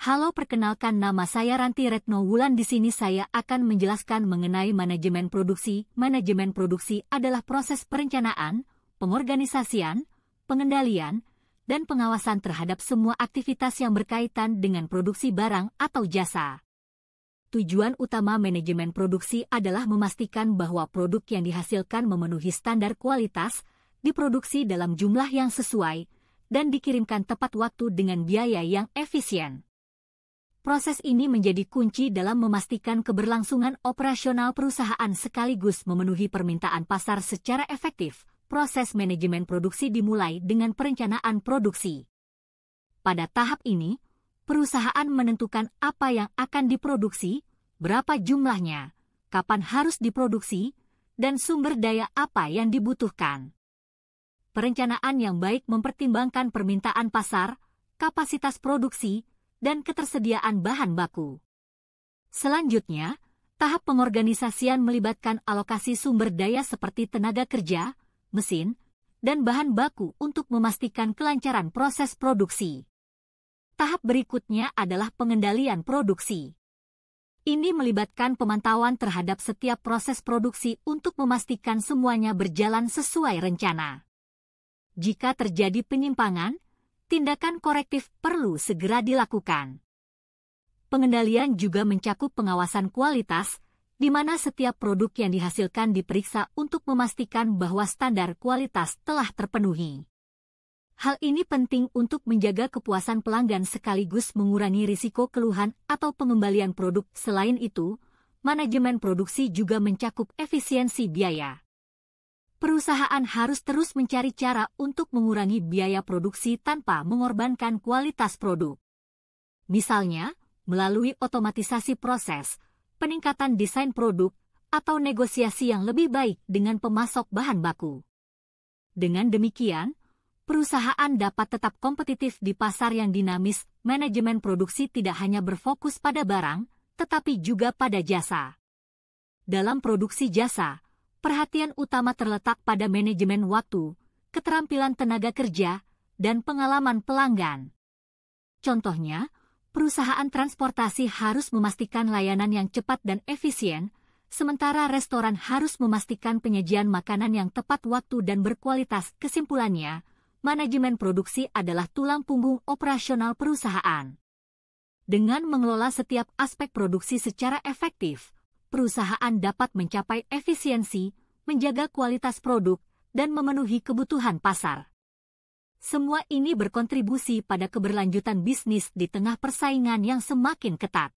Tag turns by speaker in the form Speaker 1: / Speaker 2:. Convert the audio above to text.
Speaker 1: Halo, perkenalkan, nama saya Ranti Retno Wulan. Di sini saya akan menjelaskan mengenai manajemen produksi. Manajemen produksi adalah proses perencanaan, pengorganisasian, pengendalian, dan pengawasan terhadap semua aktivitas yang berkaitan dengan produksi barang atau jasa. Tujuan utama manajemen produksi adalah memastikan bahwa produk yang dihasilkan memenuhi standar kualitas, diproduksi dalam jumlah yang sesuai, dan dikirimkan tepat waktu dengan biaya yang efisien. Proses ini menjadi kunci dalam memastikan keberlangsungan operasional perusahaan sekaligus memenuhi permintaan pasar secara efektif. Proses manajemen produksi dimulai dengan perencanaan produksi. Pada tahap ini, perusahaan menentukan apa yang akan diproduksi, berapa jumlahnya, kapan harus diproduksi, dan sumber daya apa yang dibutuhkan. Perencanaan yang baik mempertimbangkan permintaan pasar, kapasitas produksi, dan ketersediaan bahan baku. Selanjutnya, tahap pengorganisasian melibatkan alokasi sumber daya seperti tenaga kerja, mesin, dan bahan baku untuk memastikan kelancaran proses produksi. Tahap berikutnya adalah pengendalian produksi. Ini melibatkan pemantauan terhadap setiap proses produksi untuk memastikan semuanya berjalan sesuai rencana. Jika terjadi penyimpangan, tindakan korektif perlu segera dilakukan. Pengendalian juga mencakup pengawasan kualitas, di mana setiap produk yang dihasilkan diperiksa untuk memastikan bahwa standar kualitas telah terpenuhi. Hal ini penting untuk menjaga kepuasan pelanggan sekaligus mengurangi risiko keluhan atau pengembalian produk. Selain itu, manajemen produksi juga mencakup efisiensi biaya. Perusahaan harus terus mencari cara untuk mengurangi biaya produksi tanpa mengorbankan kualitas produk. Misalnya, melalui otomatisasi proses, peningkatan desain produk, atau negosiasi yang lebih baik dengan pemasok bahan baku. Dengan demikian, perusahaan dapat tetap kompetitif di pasar yang dinamis. Manajemen produksi tidak hanya berfokus pada barang, tetapi juga pada jasa. Dalam produksi jasa, perhatian utama terletak pada manajemen waktu, keterampilan tenaga kerja, dan pengalaman pelanggan. Contohnya, perusahaan transportasi harus memastikan layanan yang cepat dan efisien, sementara restoran harus memastikan penyajian makanan yang tepat waktu dan berkualitas. Kesimpulannya, manajemen produksi adalah tulang punggung operasional perusahaan. Dengan mengelola setiap aspek produksi secara efektif, perusahaan dapat mencapai efisiensi, menjaga kualitas produk, dan memenuhi kebutuhan pasar. Semua ini berkontribusi pada keberlanjutan bisnis di tengah persaingan yang semakin ketat.